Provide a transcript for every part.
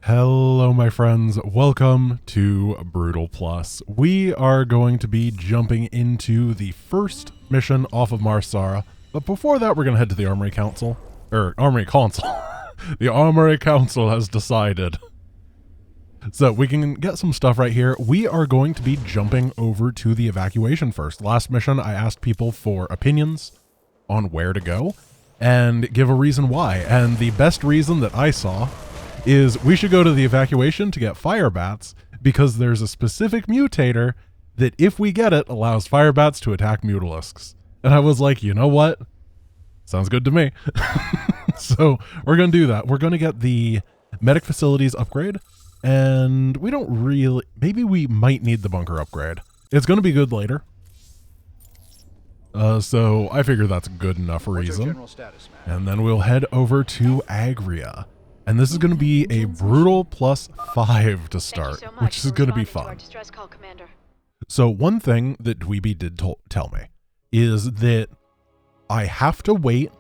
Hello, my friends. Welcome to Brutal Plus. We are going to be jumping into the first mission off of Marsara, but before that, we're going to head to the Armory Council. Armory Council. The Armory Council has decided. So we can get some stuff right here. We are going to be jumping over to the evacuation first. Last mission, I asked people for opinions on where to go and give a reason why. And the best reason that I saw is we should go to the evacuation to get fire bats because there's a specific mutator that if we get it allows fire bats to attack mutalisks. And I was like, you know what? Sounds good to me. So we're going to do that. We're going to get the medic facilities upgrade, and we don't really, maybe we might need the bunker upgrade. It's going to be good later. So I figure that's a good enough reason. And then we'll head over to Agria. And this is going to be a brutal +5 to start, which is going to be fun. So one thing that Dweeby did tell me is that I have to wait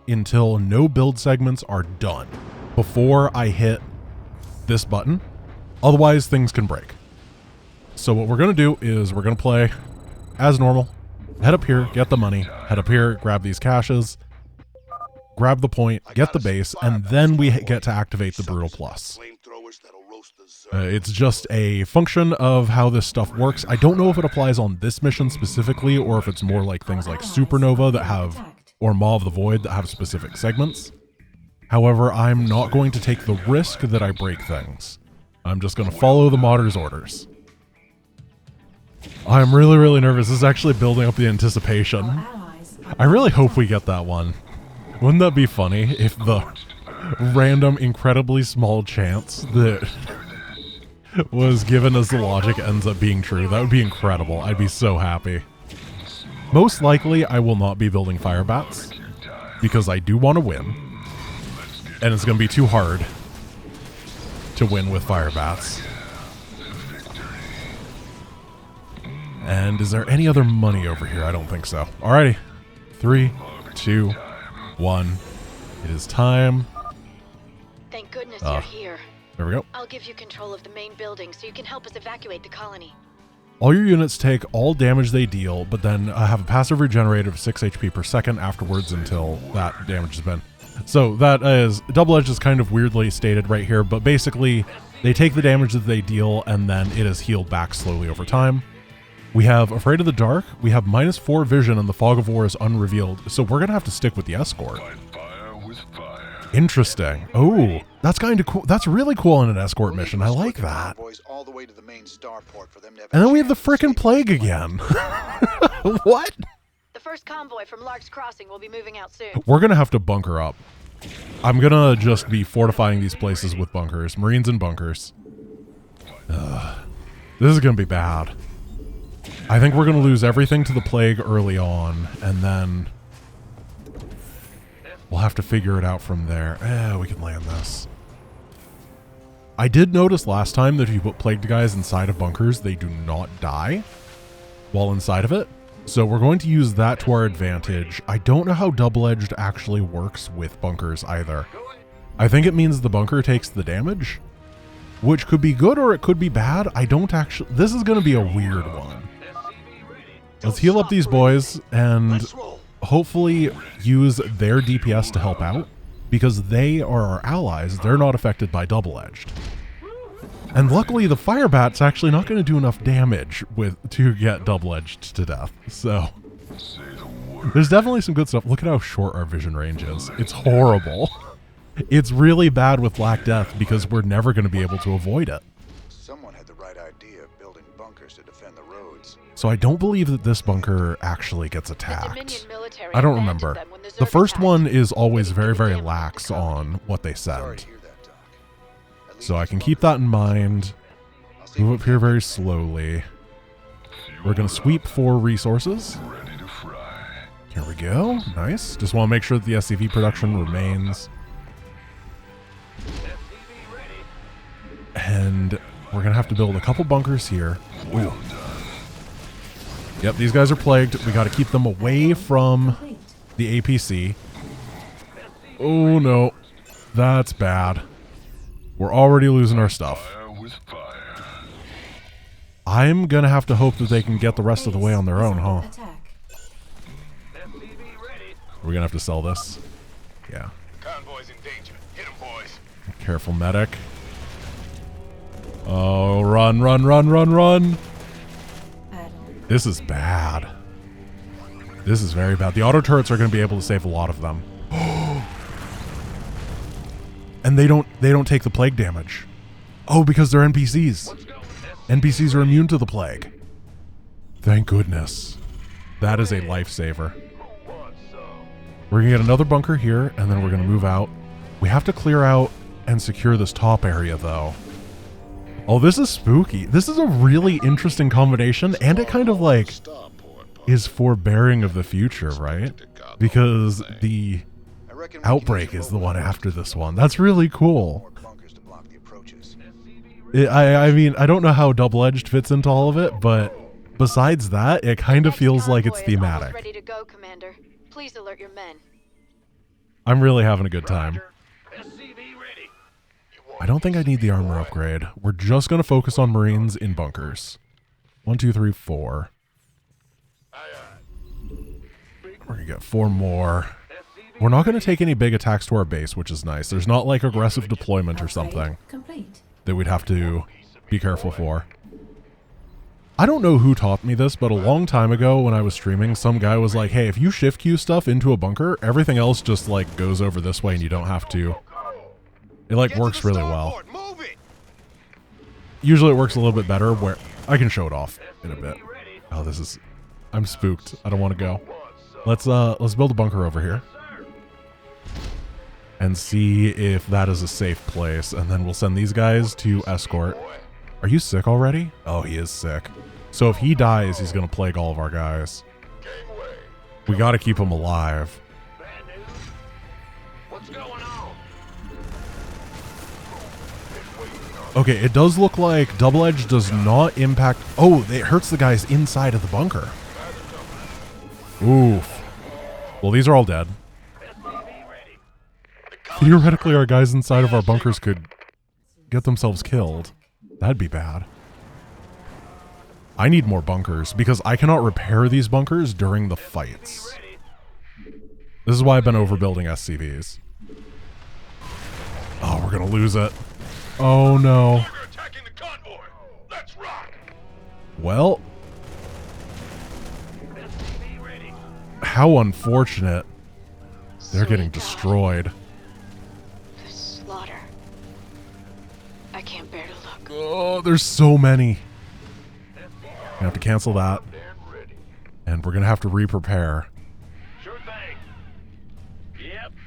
until no build segments are done before I hit this button. Otherwise, things can break. So what we're going to do is we're going to play as normal. Head up here, get the money. Head up here, grab these caches. Grab the point, get the base, and then we get to activate the Brutal Plus. It's just a function of how this stuff works. I don't know if it applies on this mission specifically, or if it's more like things like Supernova that have, or Maw of the Void that have specific segments. However, I'm not going to take the risk that I break things. I'm just going to follow the modder's orders. I'm really, really nervous. This is actually building up the anticipation. I really hope we get that one. Wouldn't that be funny if the random, incredibly small chance that was given as the logic ends up being true? That would be incredible. I'd be so happy. Most likely, I will not be building fire bats because I do want to win. And it's going to be too hard to win with fire bats. And is there any other money over here? I don't think so. Alrighty. 3, 2, 1. It is time. Thank goodness you're here. There we go. I'll give you control of the main building so you can help us evacuate the colony. All your units take all damage they deal, but then have a passive regenerator of 6 HP per second afterwards until that damage has been. So that is, double-edged is kind of weirdly stated right here, but basically they take the damage that they deal and then it is healed back slowly over time. We have Afraid of the Dark, we have -4 vision, and the Fog of War is unrevealed, so we're going to have to stick with the escort. Interesting. Oh, that's kind of cool. That's really cool in an escort mission. I like that. And then we have the frickin' plague again. What? The first convoy from Lark's Crossing will be moving out soon. We're going to have to bunker up. I'm going to just be fortifying these places with bunkers. Marines and bunkers. This is going to be bad. I think we're going to lose everything to the plague early on, and then we'll have to figure it out from there. We can land this. I did notice last time that if you put plagued guys inside of bunkers, they do not die while inside of it. So we're going to use that to our advantage. I don't know how double-edged actually works with bunkers either. I think it means the bunker takes the damage, which could be good or it could be bad. I don't actually... This is going to be a weird one. Let's heal up these boys and hopefully use their DPS to help out because they are our allies. They're not affected by double-edged. And luckily the fire bat's actually not going to do enough damage to get double-edged to death. So there's definitely some good stuff. Look at how short our vision range is. It's horrible. It's really bad with Black Death because we're never going to be able to avoid it. Someone had the right idea of building bunkers to defend the roads. So I don't believe that this bunker actually gets attacked. I don't remember. The first one is always very, very lax on what they send. So I can keep that in mind. Move up here very slowly. We're going to sweep for resources. Here we go. Nice. Just want to make sure that the SCV production remains. And we're going to have to build a couple bunkers here. Ooh. Yep, these guys are plagued. We got to keep them away from the APC. Oh no, that's bad. We're already losing our stuff. I'm gonna have to hope that they can get the rest of the way on their own, huh? We're gonna have to sell this. Yeah. Convoy's in danger. Hit 'em, boys. Careful, medic. Oh, run, run, run, run, run. This is bad. This is very bad. The auto turrets are going to be able to save a lot of them. And they don't take the plague damage. Oh, because they're NPCs. NPCs are immune to the plague. Thank goodness. That is a lifesaver. We're going to get another bunker here, and then we're going to move out. We have to clear out and secure this top area, though. Oh, this is spooky. This is a really interesting combination, and it kind of like is forbearing of the future, right? Because the outbreak is the one after this one. That's really cool. I mean, I don't know how double-edged fits into all of it, but besides that, it kind of feels like it's thematic. Ready to go, Commander. Please alert your men. I'm really having a good time. I don't think I need the armor upgrade. We're just going to focus on Marines in bunkers. 1, 2, 3, 4. We're going to get 4 more. We're not going to take any big attacks to our base, which is nice. There's not like aggressive deployment or something that we'd have to be careful for. I don't know who taught me this, but a long time ago when I was streaming, some guy was like, hey, if you shift queue stuff into a bunker, everything else just like goes over this way and you don't have to. It like works really well. Usually it works a little bit better where I can show it off in a bit. Oh, this is, I'm spooked. I don't want to go. Let's build a bunker over here and see if that is a safe place. And then we'll send these guys to escort. Are you sick already? Oh, he is sick. So if he dies, he's going to plague all of our guys. We got to keep him alive. Okay, it does look like double edge does not impact... Oh, it hurts the guys inside of the bunker. Oof. Well, these are all dead. Theoretically, our guys inside of our bunkers could get themselves killed. That'd be bad. I need more bunkers because I cannot repair these bunkers during the fights. This is why I've been overbuilding SCVs. Oh, we're going to lose it. Oh no. Well, how unfortunate. They're getting destroyed. The slaughter. I can't bear to look. Oh, there's so many. I have to cancel that. And we're going to have to re-prepare.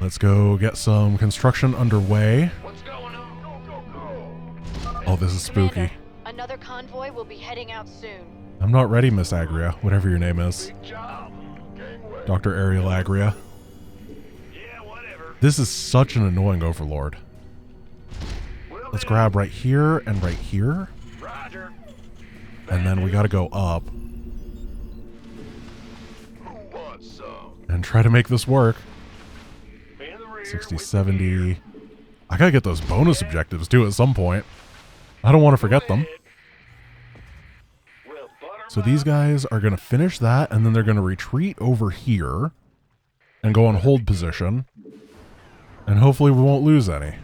Let's go get some construction underway. Oh, this is spooky. Commander, another convoy will be heading out soon. I'm not ready, Miss Agria, whatever your name is. Dr. Ariel Agria. This is such an annoying overlord. Let's grab right here and right here. And then we gotta go up. And try to make this work. 60, 70. I gotta get those bonus objectives too at some point. I don't want to forget them. So these guys are going to finish that, and then they're going to retreat over here and go on hold position. And hopefully we won't lose any.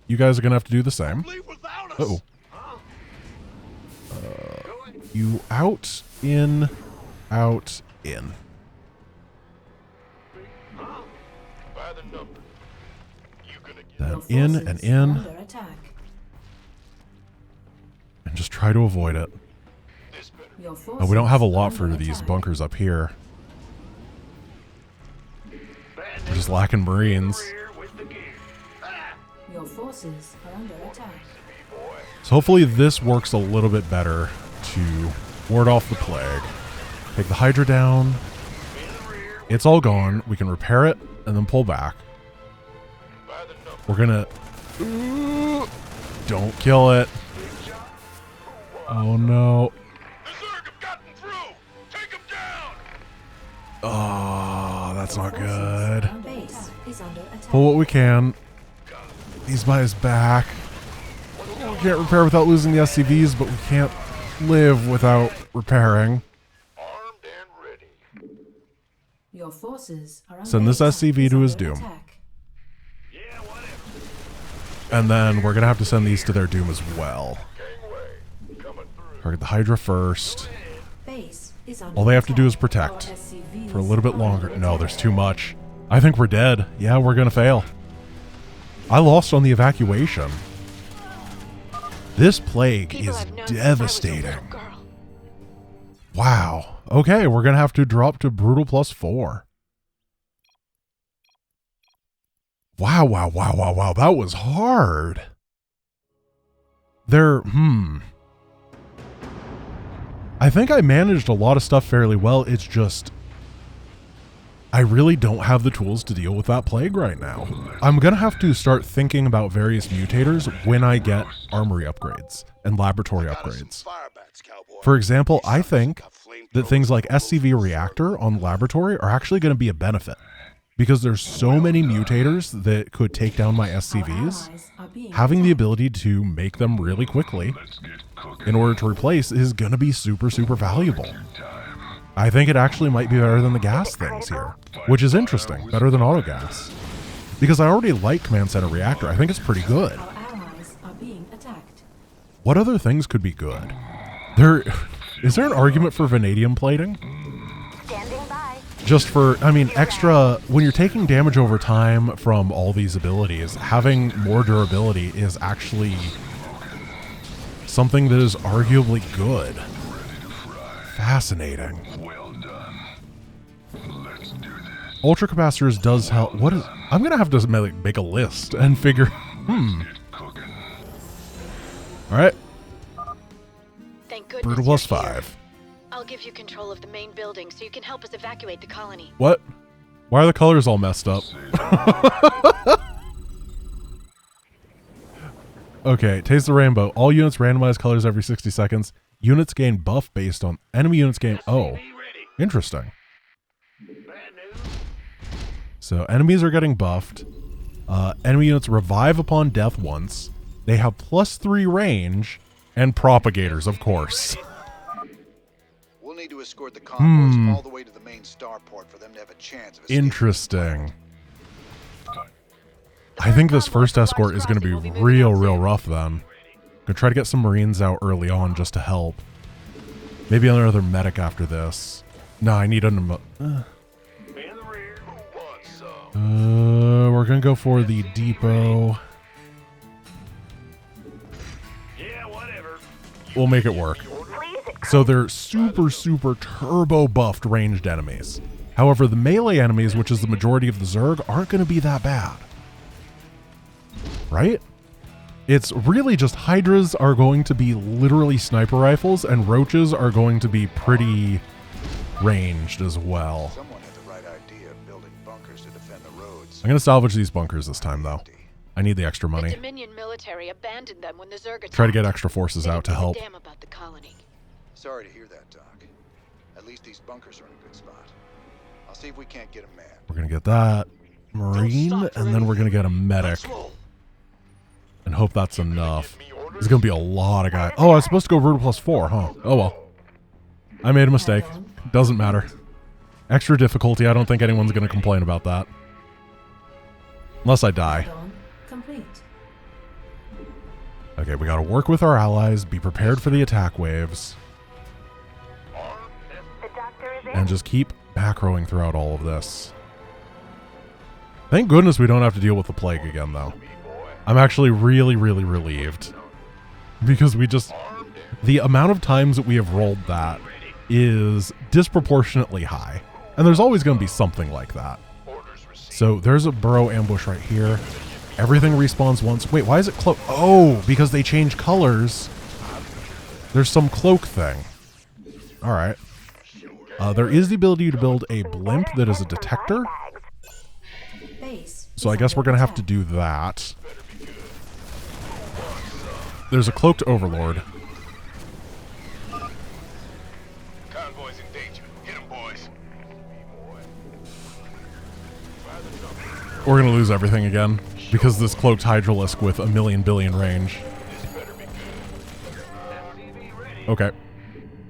You guys are going to have to do the same. Uh-oh. You out, in, out, in. Then in and in. And just try to avoid it. We don't have a lot for these bunkers up here. We're just lacking Marines. Your forces are under attack. So hopefully this works a little bit better to ward off the plague. Take the Hydra down. It's all gone. We can repair it and then pull back. We're gonna... Don't kill it. Oh no. Oh, that's not good. Pull what we can. He's by his back. We can't repair without losing the SCVs, but we can't live without repairing. Armed and ready. Your forces are Send this SCV to his doom. attack. Yeah, whatever. And then we're going to have to send these to their doom as well. Gangway. Coming through. Target the Hydra first. Base is under All they have to do is attack. protect Our SCVs for a little bit are longer. under No, attack. there's too much. I think we're dead. Yeah, we're going to fail. I lost on the evacuation. This plague People is I've known since I was a devastating. little girl. Wow. Okay, we're going to have to drop to brutal +4. Wow, wow, wow, wow, wow. That was hard. I think I managed a lot of stuff fairly well. It's just, I really don't have the tools to deal with that plague right now. I'm going to have to start thinking about various mutators when I get armory upgrades and laboratory upgrades. For example, I think that things like SCV Reactor on laboratory are actually going to be a benefit because there's so many mutators that could take down my SCVs. Allies are being Having the attacked. ability to make them really quickly in order to replace is going to be super, super valuable. I think it actually might be better than the gas things here, which is interesting. Better than auto gas. Because I already like Command Center Reactor. I think it's pretty good. Our allies are being attacked. What other things could be good? Is there an argument for vanadium plating? Standing by. Just for, I mean, extra, when you're taking damage over time from all these abilities, having more durability is actually something that is arguably good. Fascinating. Well done. Let's do this. Ultra capacitors does help. What is, I'm going to have to make a list and figure, Get cooking. All right, Thank goodness brutal you're +5. here. I'll give you control of the main building so you can help us evacuate the colony. What? Why are the colors all messed up? Okay, taste the rainbow. All units randomize colors every 60 seconds. Units gain buff based on enemy units gain. Oh, Be ready. interesting. Bad news. So enemies are getting buffed. Enemy units revive upon death once. They have +3 range and propagators, of course. We'll need to escort the convoys all the way to the main starport for them to have a chance of escaping. Interesting. I think this first escort is going to be real rough then. Gonna try to get some Marines out early on just to help. Maybe another medic after this. No, I need another. In the rear. Who wants some? We're gonna go for the depot. Yeah, whatever. We'll make it work. So they're super turbo buffed ranged enemies. However, the melee enemies, which is the majority of the Zerg, aren't gonna be that bad. Right? It's really just Hydras are going to be literally sniper rifles and Roaches are going to be pretty ranged as well. Someone had the right idea of building bunkers to defend the roads. I'm going to salvage these bunkers this time though. I need the extra The money. Dominion military abandoned them when the Zerg attacked. Try to get extra forces They out to didn't give a help. damn about the colony. Sorry to hear that, Doc. At least these bunkers are in a good spot. I'll see if we can't get them manned. We're going to get that Marine and then we're going to get a medic and hope that's enough. There's going to be a lot of guys. Oh, I was supposed to go brutal +4, huh? Oh well. I made a mistake. Doesn't matter. Extra difficulty, I don't think anyone's going to complain about that. Unless I die. Add-on complete. Okay, we got to work with our allies, be prepared for the attack waves, and just keep back rowing throughout all of this. Thank goodness we don't have to deal with the plague again, though. I'm actually really relieved. Because the amount of times that we have rolled that is disproportionately high. And there's always going to be something like that. So there's a burrow ambush right here. Everything respawns once. Wait, why is it cloak? Oh, because they change colors. There's some cloak thing. All right. There is the ability to build a blimp that is a detector. Base So is I guess we're under going to have to attack. do that. There's a cloaked overlord. Convoy's in danger. Hit 'em, boys. We're going to lose everything again. because this cloaked hydralisk with a million billion range. Okay.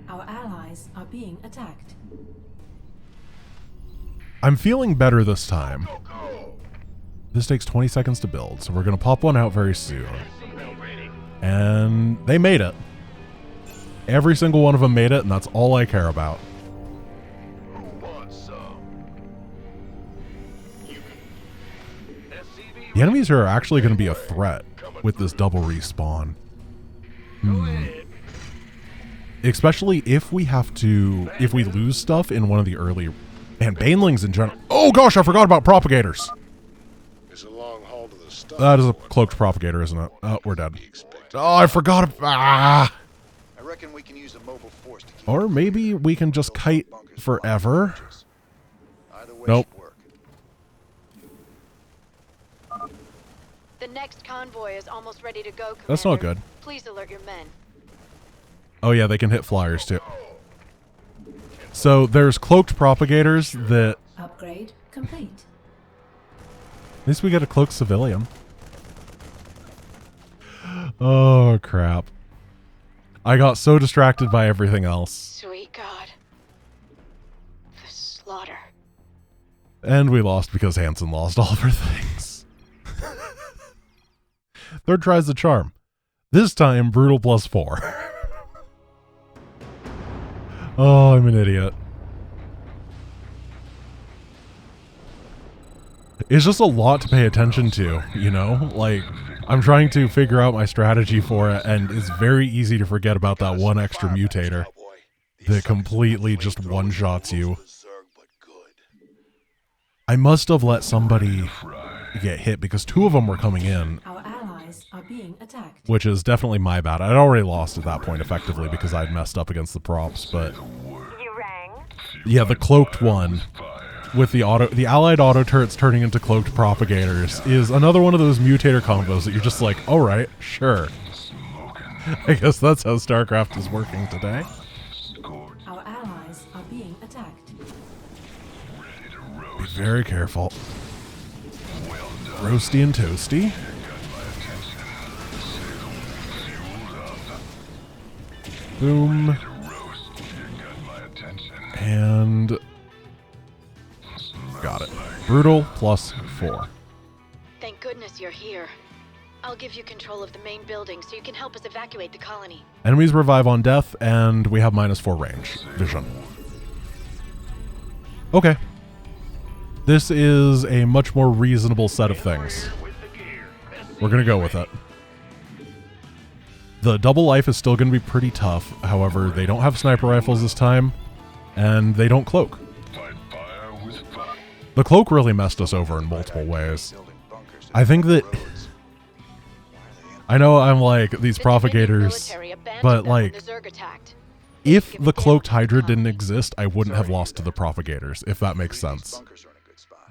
Our allies are being attacked. I'm feeling better this time. This takes 20 seconds to build, so we're going to pop one out very soon. And they made it. Every single one of them made it, and that's all I care about. The enemies here are actually going to be a threat with this double respawn. Especially if we lose stuff in one of the early... And banelings in general. Oh gosh, I forgot about propagators. It's a long haul to the stuff. That is a cloaked propagator, isn't it? Oh, we're dead. Oh, I forgot. I reckon we can use a mobile force to keep Or maybe we can just kite forever. Either way Nope. should work. The next convoy is almost ready to go, Commander. That's not good. Please alert your men. Oh yeah, they can hit flyers too. So there's cloaked propagators that... Upgrade complete. At least we get a cloaked civilian. Oh crap. I got so distracted by everything else. Sweet God. The slaughter. And we lost because Hansen lost all of her things. Third tries the charm. This time, brutal +4. Oh, I'm an idiot. It's just a lot to pay attention to, you know? Like, I'm trying to figure out my strategy for it, and it's very easy to forget about that one extra mutator that completely just one-shots you. I must have let somebody get hit because two of them were coming in. Our allies are being attacked. Which is definitely my bad. I'd already lost at that point effectively because I'd messed up against the props, but... You rang? Yeah, the cloaked one with the allied auto turrets turning into cloaked propagators is another one of those mutator combos that you're just like, alright, sure. I guess that's how StarCraft is working today. Our allies are being attacked. Be very careful. Roasty and toasty. Boom. And got it. Brutal +4. Thank goodness you're here. I'll give you control of the main building so you can help us evacuate the colony. Enemies revive on death, and we have -4 range vision. Okay. This is a much more reasonable set of things. We're going to go with it. The double life is still going to be pretty tough. However, they don't have sniper rifles this time, and they don't cloak. The cloak really messed us over in multiple ways. I think that... I know I'm like, these propagators, but like, if the cloaked Hydra didn't exist, I wouldn't have lost to the propagators, if that makes sense.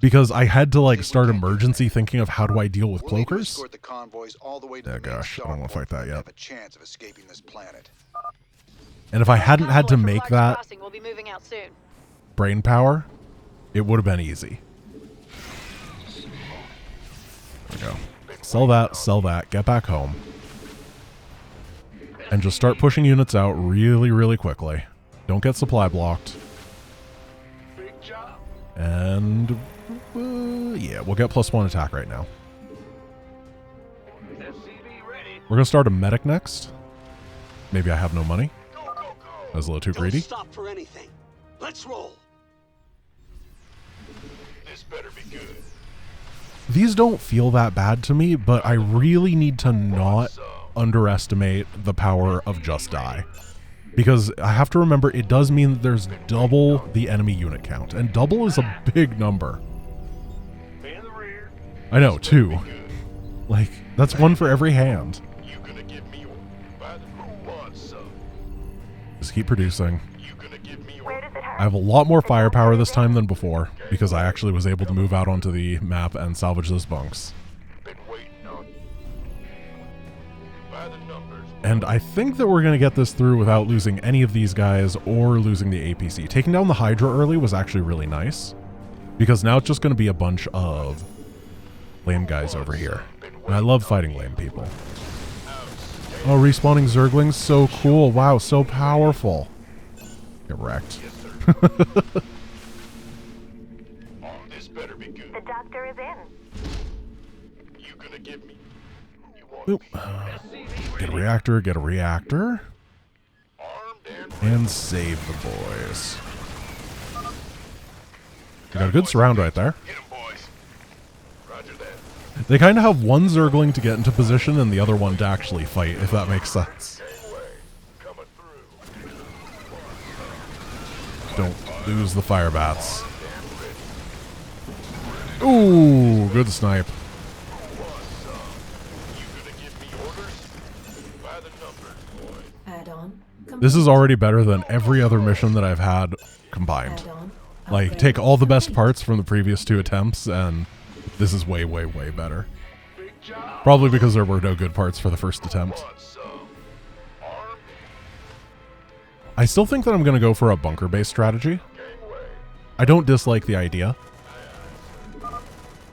Because I had to like start emergency thinking of how do I deal with cloakers? Oh gosh, I don't want to fight that yet. And if I hadn't had to make that brain power, it would have been easy. There we go. Sell that, get back home. And just start pushing units out really, really quickly. Don't get supply blocked. And... yeah, we'll get +1 attack right now. We're going to start a medic next. Maybe I have no money. That was a little too greedy. Don't stop for anything. Let's roll. This better be good. These don't feel that bad to me, but I really need to not underestimate the power of Just Die. Because I have to remember, it does mean that there's double the enemy unit count. And double is a big number. I know, 2. Like, that's 1 for every hand. Just keep producing. I have a lot more firepower this time than before, because I actually was able to move out onto the map and salvage those bunks. And I think that we're going to get this through without losing any of these guys or losing the APC. Taking down the Hydra early was actually really nice, because now it's just going to be a bunch of lame guys over here. And I love fighting lame people. Oh, respawning Zerglings, so cool. Wow, so powerful. Get wrecked. This better be good. The doctor is in. You gonna give me? You want Oop. Get a reactor, get a reactor. armed And save the boys. We got a good surround right there. Get 'em, boys. Roger that. They kind of have one Zergling to get into position and the other one to actually fight, if that makes sense. Gangway coming through. Don't lose the fire bats. Ooh, good snipe. You gonna give me orders? By the numbers, boy. Add-on. This is already better than every other mission that I've had combined. Add-on. Like, Upgrade. take all the best parts from the previous 2 attempts, and this is way, way, way better. Big job. Probably because there were no good parts for the first attempt. Want some? Armed I still think that I'm going to go for a bunker-based strategy. gangway. I don't dislike the idea.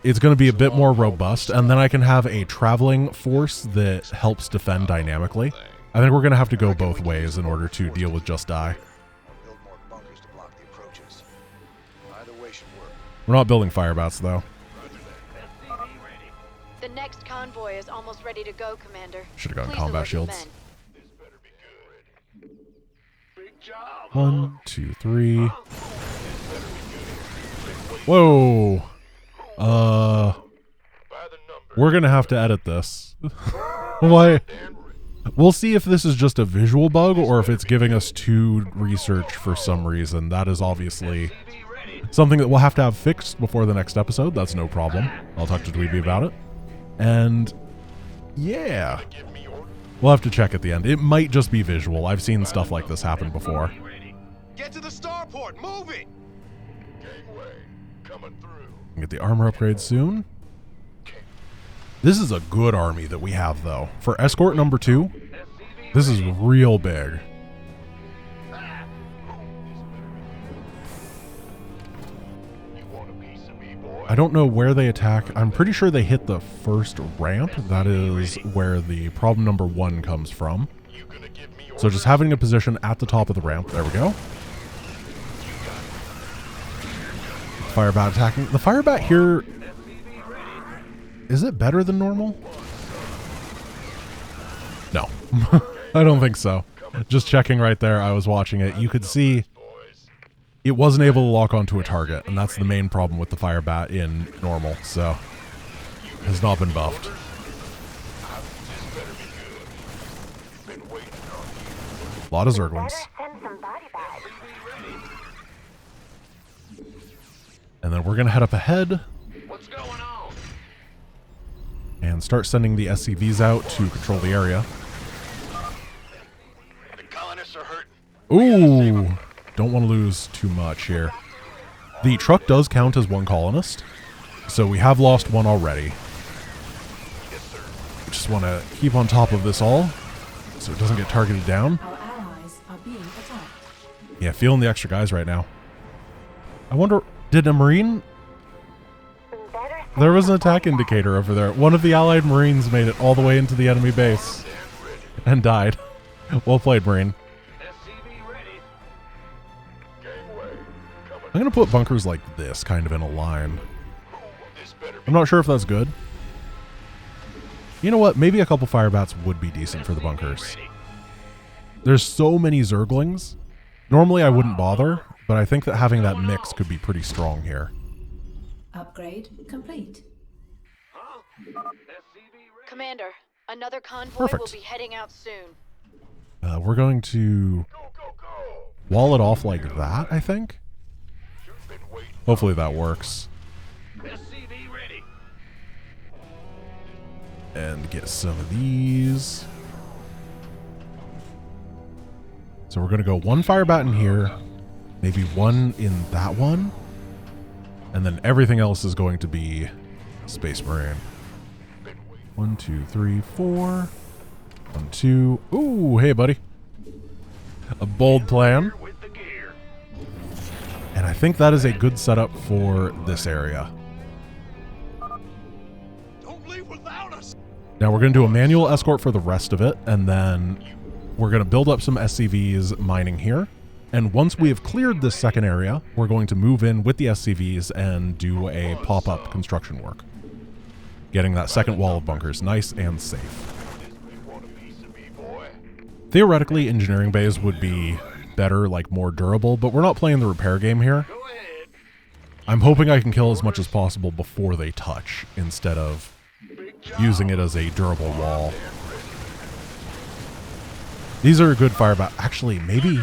It's going to be a bit more robust, and then I can have a traveling force that helps defend dynamically. I think we're going to have to go both ways in order to deal with Just Die. Or build more bunkers to block the approaches. Either way should work. We're not building fire bats, though. The next convoy is almost ready to go, Commander. Should have gotten Please combat alert your shields. men. This better be good. Big job. 1, 2, 3. Whoa. By the numbers. We're going to have to edit this. Why? And We'll see if this is just a visual bug or if it's giving us 2 research for some reason. That is obviously something that we'll have to have fixed before the next episode. That's no problem. I'll talk to Dweeby about it. And yeah, give me orders. we'll have to check at the end. It might just be visual. I've seen stuff like this happen before. Get to the starport. Move it. Gangway coming through. Get the armor upgrade soon. This is a good army that we have, though. For escort number 2, this is real big. You want a piece of me, boy? I don't know where they attack. I'm pretty sure they hit the first ramp. That is where the problem number 1 comes from. You gonna give me So just having a position at the top of the ramp. There we go. Fire bat attacking. The fire bat here... Is it better than normal? No. I don't think so. Just checking right there. I was watching it. You could see it wasn't able to lock onto a target, and that's the main problem with the fire bat in normal, so it has not been buffed. A lot of Zerglings. Send some body bags. And then we're going to head up ahead What's going on? and start sending the SCVs out to control the area. The colonists are hurting. Ooh, don't want to lose too much here. The truck does count as 1 colonist, so we have lost 1 already. Just want to keep on top of this all so it doesn't get targeted down. Our allies are being attacked. Yeah, feeling the extra guys right now. I wonder, did a Marine... Better send There was an some attack body bags. indicator over there. One of the allied Marines made it all the way into the enemy base and died. Well played, Marine. SCV ready. Gangway coming. I'm going to put bunkers like this kind of in a line. This better be I'm not sure if that's good. You know what? Maybe a couple fire bats would be decent for the bunkers. There's so many Zerglings. Normally I wouldn't bother, but I think that having that mix could be pretty strong here. Upgrade complete. Commander, another convoy Perfect. will be heading out soon. We're going to go, go, go. wall it off like that, I think. Been waiting. Hopefully that works. SCV ready. And get some of these. So we're going to go 1 fire bat in here, maybe 1 in that one, and then everything else is going to be Space Marine. 1, 2, 3, 4. 1, 2. Ooh, hey, buddy. A bold plan. With the gear. And I think that is a good setup for this area. Now we're going to do a manual escort for the rest of it, and then we're going to build up some SCVs mining here. And once we have cleared this second area, we're going to move in with the SCVs and do a pop-up construction work. Getting that second wall of bunkers nice and safe. Theoretically, engineering bays would be better, like more durable, but we're not playing the repair game here. I'm hoping I can kill as much as possible before they touch, instead of using it as a durable wall. These are a good fire bat. Actually, maybe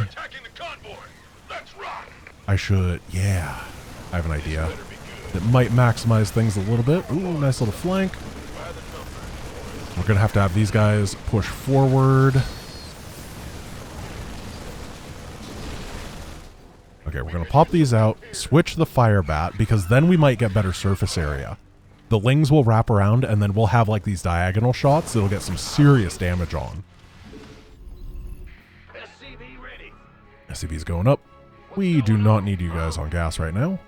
I should, yeah, I have an idea that might maximize things a little bit. Ooh, nice little flank. We're going to have these guys push forward. Okay, we're going to pop these out, switch the fire bat, because then we might get better surface area. The lings will wrap around, and then we'll have like these diagonal shots that'll get some serious damage on. SCV's going up. We do not need you guys on gas right now.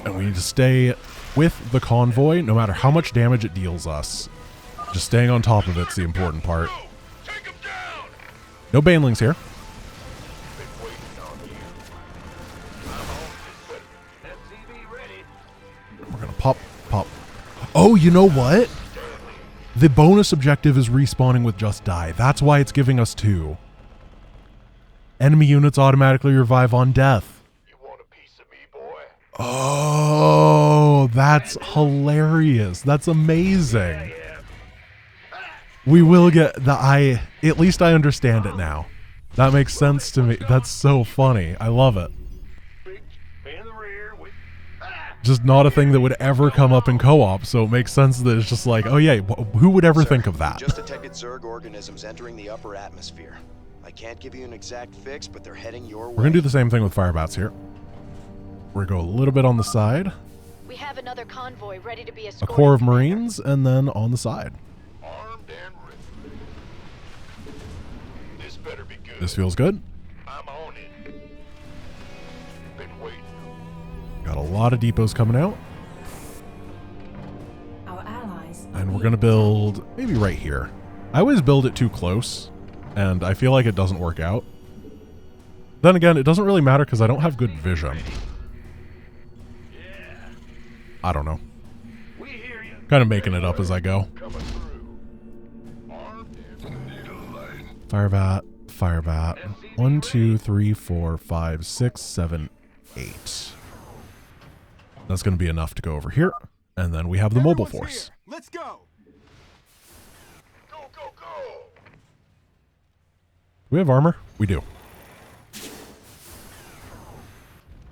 And we need to stay with the convoy, no matter how much damage it deals us. Just staying on top of it's the important part. No banelings here. We're gonna pop. Oh, you know what? The bonus objective is respawning with just die. That's why it's giving us 2. Enemy units automatically revive on death. You want a piece of me, boy? Oh, that's hilarious. That's amazing. We will get the at least I understand it now. That makes sense to me. That's so funny. I love it. Just not a thing that would ever come up in co-op, so it makes sense that it's just like, oh yeah, who would ever think of that? Just detected Zerg organisms entering the upper atmosphere. I can't give you an exact fix, but they're heading your way. We're gonna do the same thing with firebats here. We're gonna go a little bit on the side. We have another convoy ready to be A escorted. core of Marines, and then on the side. Armed and ready. This better be good. This feels good. I'm on it. Been waiting. Got a lot of depots coming out. Our allies And we're gonna build maybe right here. I always build it too close, and I feel like it doesn't work out. Then again, it doesn't really matter because I don't have good vision. I don't know. Kind of making it up as I go. Firebat, firebat. 1, 2, 3, 4, 5, 6, 7, 8. That's going to be enough to go over here. And then we have the mobile force. Let's go. Go, go, go. Do we have armor? We do.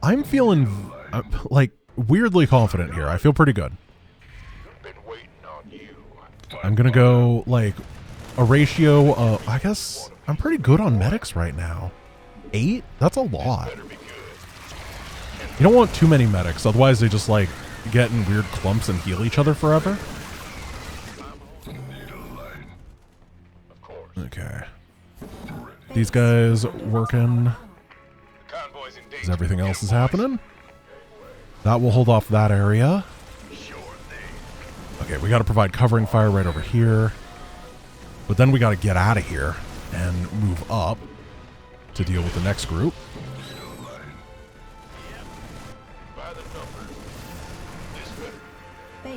I'm feeling like weirdly confident here. I feel pretty good. Been waiting on you. I'm going to go like a ratio of, I guess I'm pretty good on medics right now. 8? That's a lot. You don't want too many medics, otherwise they just like get in weird clumps and heal each other forever. Okay. These guys working as everything else is happening. That will hold off that area. Okay, we got to provide covering fire right over here. But then we got to get out of here and move up to deal with the next group.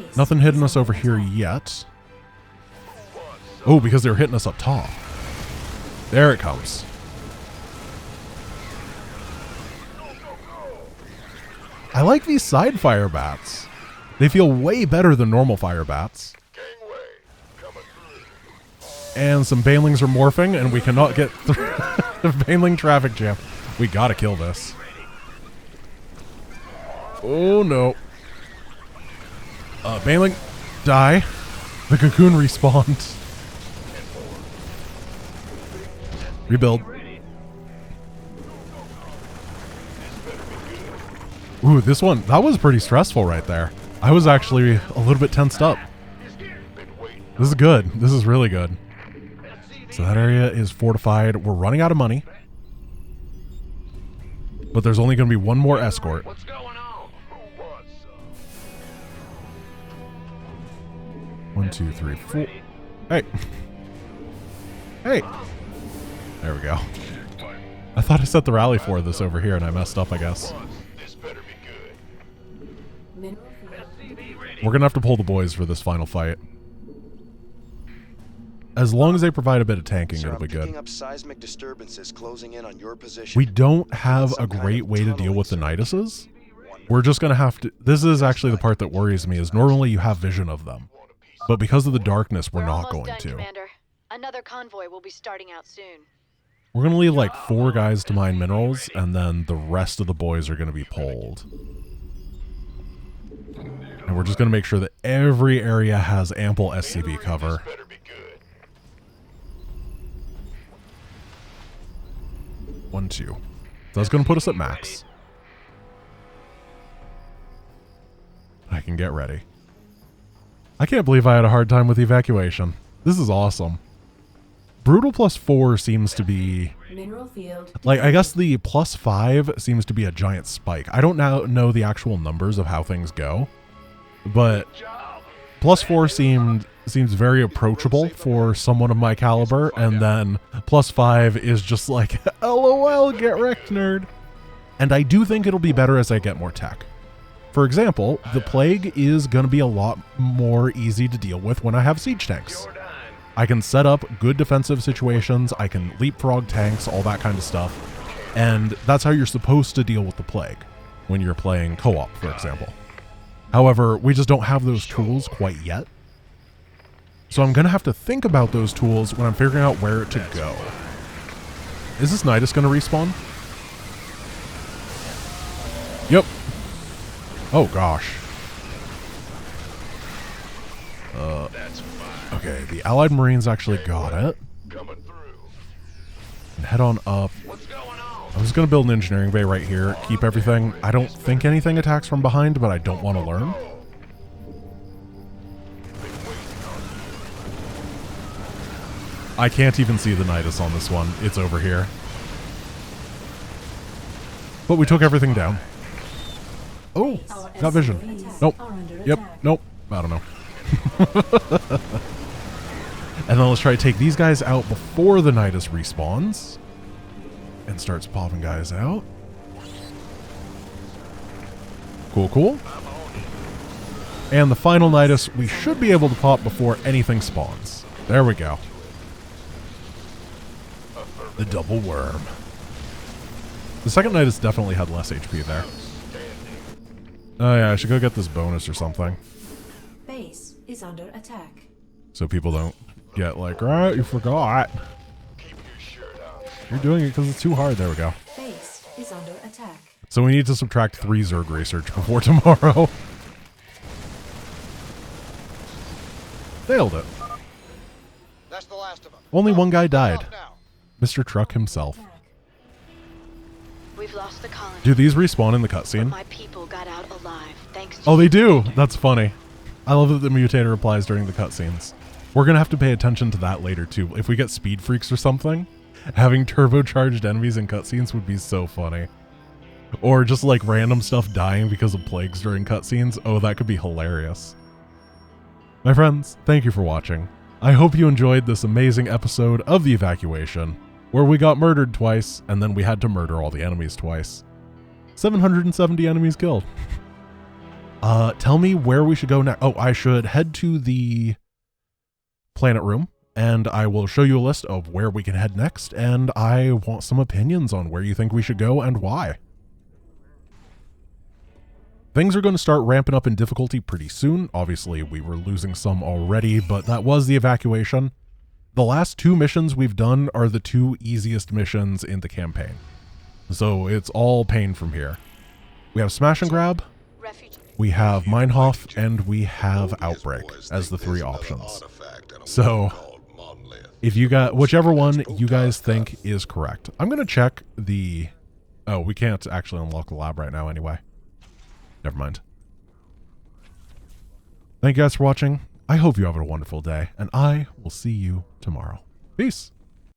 base. Nothing hitting us over here yet. Oh, because they're hitting us up top. There it comes. I like these side fire bats. They feel way better than normal fire bats. And some banelings are morphing, and we cannot get through the baneling traffic jam. We gotta kill this. Oh no. Baneling, die. The cocoon respawned. Rebuild. Ooh, this one, that was pretty stressful right there. I was actually a little bit tensed up. This is good. This is really good. So that area is fortified. We're running out of money. But there's only going to be one more escort. What's going on? 1, 2, 3, 4. Hey. Hey. There we go. I thought I set the rally for this over here and I messed up, I guess. This better be good. Mineral field. We're going to have to pull the boys for this final fight. As long as they provide a bit of tanking, Sir, it'll be I'm picking good. up seismic disturbances closing in on your position. We don't have a great way to deal with the Niduses. We're just going to have to... This is actually the part that worries me, is normally you have vision of them. But because of the darkness, we're not almost going done, to. Commander. Another convoy will be starting out soon. We're going to leave like 4 guys to mine minerals, and then the rest of the boys are going to be pulled. And we're just going to make sure that every area has ample SCV cover. Better be good. 1, 2. So that's going to put us at max. I can get ready. I can't believe I had a hard time with evacuation. This is awesome. Brutal +4 seems to be... Mineral field. Like, I guess the +5 seems to be a giant spike. I don't now know the actual numbers of how things go. But +4 seems very approachable for someone of my caliber. And then +5 is just like, LOL, get wrecked, nerd. And I do think it'll be better as I get more tech. For example, the plague is going to be a lot more easy to deal with when I have siege tanks. I can set up good defensive situations, I can leapfrog tanks, all that kind of stuff. And that's how you're supposed to deal with the plague when you're playing co-op, for example. However, we just don't have those tools quite yet. So I'm going to have to think about those tools when I'm figuring out where to go. Is this Nidus going to respawn? Yep. Oh, gosh. Okay, the Allied Marines actually got it. Coming through. And head on up. What's going on? I'm just going to build an engineering bay right here. Keep everything. I don't think anything attacks from behind, but I don't want to learn. I can't even see the Nidus on this one. It's over here. But we took everything down. Oh, got vision. Nope. Yep, nope. I don't know. And then let's try to take these guys out before the Nidus respawns. And starts popping guys out. Cool, cool. And the final Nidus we should be able to pop before anything spawns. There we go. The double worm. The second Nidus definitely had less HP there. Oh yeah, I should go get this bonus or something. Base is under attack. So people don't get like, right, you forgot. Keep your shirt on. You're doing it because it's too hard. There we go. Base is under attack. So we need to subtract 3 Zerg research before tomorrow. Nailed it. That's the last of them. Only one guy died. Off now. Mr. Truck himself. We've lost the colony. Do these respawn in the But cutscene? my people got out alive, thanks to Oh, they you. do. That's funny. I love that the mutator applies during the cutscenes. We're going to have to pay attention to that later, too. If we get speed freaks or something, having turbocharged enemies in cutscenes would be so funny. Or just like random stuff dying because of plagues during cutscenes. Oh, that could be hilarious. My friends, thank you for watching. I hope you enjoyed this amazing episode of The Evacuation, where we got murdered twice, and then we had to murder all the enemies twice. 770 enemies killed. Tell me where we should go next. Oh, I should head to the planet room, and I will show you a list of where we can head next, and I want some opinions on where you think we should go and why. Things are going to start ramping up in difficulty pretty soon. Obviously, we were losing some already, but that was the evacuation. The last 2 missions we've done are the 2 easiest missions in the campaign. So it's all pain from here. We have Smash and Grab, Refuge. we have Meinhof, and we have Outbreak as the 3 options. So if you got whichever one you guys think is correct. I'm going to check the... Oh, we can't actually unlock the lab right now anyway. Never mind. Thank you guys for watching. I hope you have a wonderful day, and I will see you tomorrow. Peace.